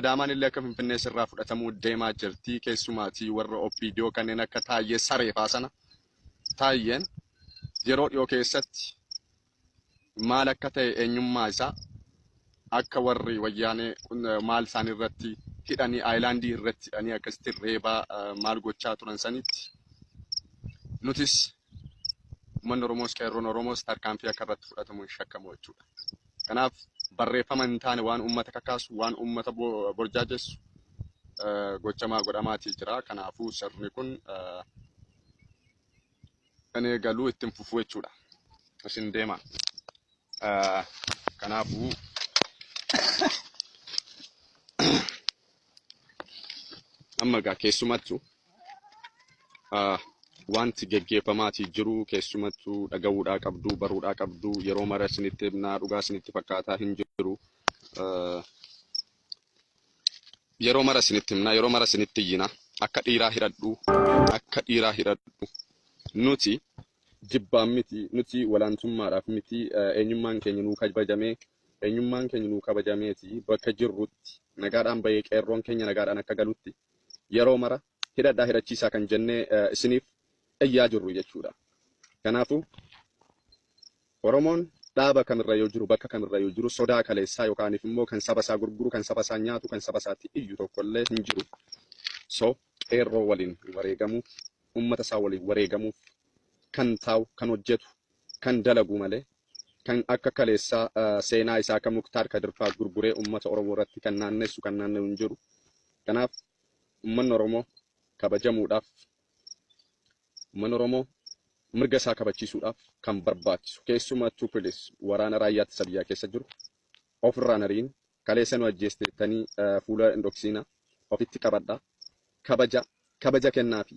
Adaamaan illee akka Finfinnee sirraa fudhatamuu deemaa jirti. Keessumaatii warra OPDO kanneen akka Taayyee Sareefaa sana. Taayyeen yeroo dhiyoo keessatti maal akka ta'e eenyummaa isaa akka warri wayyaanee maal isaan irratti hidhanii aayilaandii irratti hidhanii akkasitti reebaa maal gochaa turan sanitti nutis uummanni Oromoos qeerroon Oromoos tarkaanfii akka irratti fudhatamu hin shakkamu jechuudha. Kanaaf barreeffama hin taane waan uummata kakaasu waan uummata burjaajessu gochamaa godhamaatii jira. Kanaafuu sirni kun kan eegalu ittiin fufuu jechuudha. Isin deema. Kanaafuu amma egaa keessumattuu wanti geggeeffamaatii jiru keessumattuu dhaga'uudhaa qabdu baruudhaa qabdu yeroo mara isinitti himnaa dhugaa isinitti fakkaataa hin jiru. Yeroo mara isinitti himnaa yeroo mara isinitti iyyina akka dhiiraa hidhadhu nuti jibbaan miti nuti walaantummaadhaaf miti eenyummaan keenya nuu kabajameeti bakka jirrutti nagaadhaan bahee qeerroon keenya nagaadhaan akka galutti yeroo mara hidhadhaa hidhachiisaa kan jennee isiniif iyyaa jirru jechuudha. Kanaafuu Oromoon dhaaba kamirra yoo jiru bakka kamirra yoo jiru sodaa kaleessaa yookaaniif immoo kan saba isaa gurguru kan saba isaa nyaatu kan saba isaatti iyyu tokkollee hin jiru. So qeerroo waliin wareegamuuf uummata isaa waliin wareegamuuf kan taa'u kan hojjetu kan dalagu malee kan akka kaleessaa seenaa isaa kan Muktaar Kadirfaa gurguree uummata Oromoo irratti kan naannessu kan naanne'u hin jiru. Kanaaf uummanni Oromoo kabajamuudhaaf uummanni Oromoo mirga isaa kabachiisuudhaaf kan barbaachisu keessumattuu pilis waraana raayyaa ittisa biyyaa keessa jiru ofirraan ariin kaleessa nu ajjeestettanii fuula indhoksiina ofitti qabadhaa kabaja kennaafi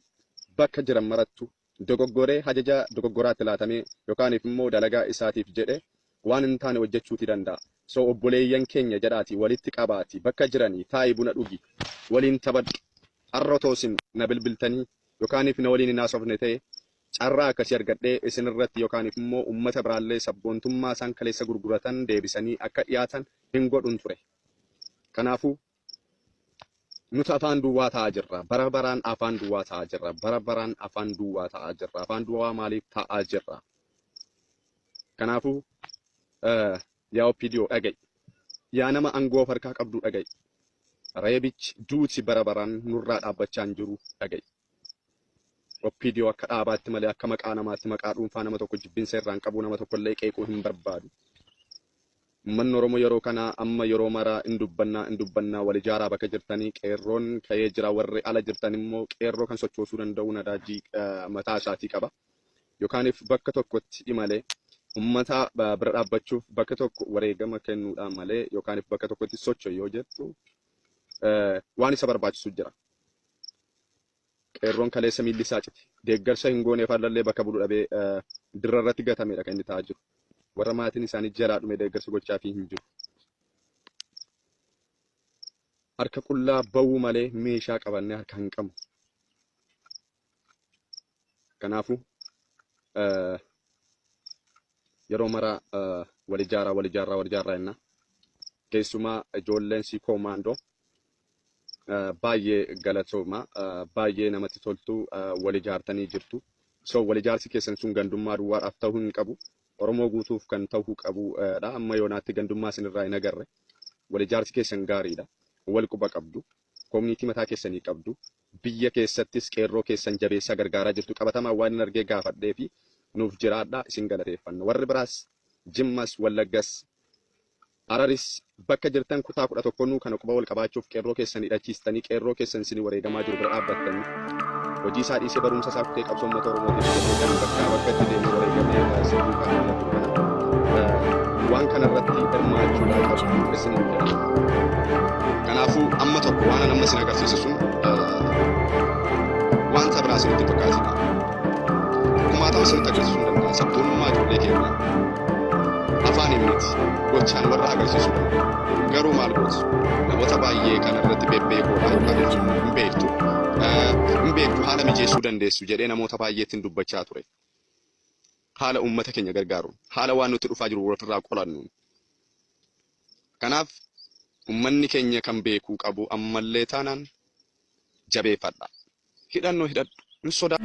bakka jiran marattu dogoggoree hajaja dogoggoraatti laatamee yookaaniif immoo dalagaa isaatiif jedhe waan hin taane hojjechuuti danda'a. So obboleeyyan keenya jedhaati walitti qabaati bakka jiranii taa'ii buna dhugi waliin taphadhu har'otoosin na bilbiltanii yookaaniif na waliin hin haasofne ta'e carraa akkasii argadhee isin irratti yookaaniif immoo uummata biraallee sabboontummaa isaan kaleessa gurguratan deebisanii akka dhiyaatan hin godhun ture. Kanaafuu nuti afaan duwwaa ta'aa jirra. Bara baraan afaan duwwaa ta'aa jirra. Bara baraan afaan duwwaa ta'aa jirra. Afaan duwwaa maaliif ta'aa jirra? Kanaafuu yaa OPDO dhaga'i. Yaa nama aangoo harkaa qabdu dhaga'i. Reebichi duuti bara baraan nurraa dhaabbachaa hin jiru dhaga'i. OPDO akka dhaabaatti malee akka maqaa namaatti maqaa dhuunfaa nama tokko jibbinsa irraan qabu nama tokkollee qeequu hin barbaadu. Uummanni Oromoo yeroo kana amma yeroo mara hin dubbannaa wal ijaaraa bakka jirtanii qeerroon ka'ee jira warri ala jirtan immoo qeerroo kan sochoosuu danda'u nadaajii mataa isaatii qaba. Yookaaniif bakka tokkotti imalee uummata bira dhaabbachuuf bakka tokko wareegama kennuudhaan malee yookaaniif bakka tokkotti socho'u yoo jettu waan isa barbaachisu jira. Qeerroon kaleessa miilli isaa cite deeggarsa hin gooneef allallee bakka bulu dhabee dirra irratti gatameedha kan inni ta'aa jiru. Warra maatiin isaanii jalaa dhume deeggarsa gochaafii hin jiru. Harka qullaa ba'uu malee meeshaa qabannee harka hin qabnu. Kanaafuu yeroo mara wal ijaaraa jenna. Keessumaa ijoolleen si koomaandoo baay'ee galatooma baay'ee namatti toltu wal ijaartanii jirtu. So wal ijaarsi keessan sun gandummaa duwwaadhaaf ta'uu hin qabu. Oromoo guutuuf kan ta'uu qabudha. Amma yoonaatti gandummaa isinirraa hin agarre. Wal ijaarsi keessan gaariidha. Wal quba qabdu. Koominiitii mataa keessanii qabdu. Biyya keessattis qeerroo keessan jabeessaa gargaaraa jirtu. Qabatamaa waan hin argee gaafadhee fi nuuf jiraadha isin galateeffanna. Warri biraas Jimmas, Wallaggas, Hararis bakka jirtan kutaa 11 kana quba wal qabaachuuf qeerroo keessan hidhachiistanii qeerroo keessan isin wareegamaa jiru bira dhaabbattanii hojii isaa dhiisee barumsa isaa kutee qabsoo uummata Oromootiif bakkatti deemee wareegamee sirrii kan waan kana irratti hirmaachuudhaan qabdu isin jira. Kanaafuu amma tokko waan nama isin agarsiisu sun wanta biraa isinitti fakkaatina. Kumaatama isinitti agarsiisuu hin danda'a. Sabboonummaa ijoollee keenya afaan himniti gochaan warra agarsiisuu danda'a. Garuu maal gootu namoota baay'ee kana irratti bebbeekoodhaan hin beektu haala mijeessuu dandeessu jedhee namoota baay'eetiin dubbachaa ture. Haala uummata keenya gargaaruun haala waan nutti dhufaa jiru warra qolannuun. Kanaaf ummanni keenya kan beekuu qabu ammallee taanaan jabeeffadha. Hidhannoo hidhadhu hin sodaa.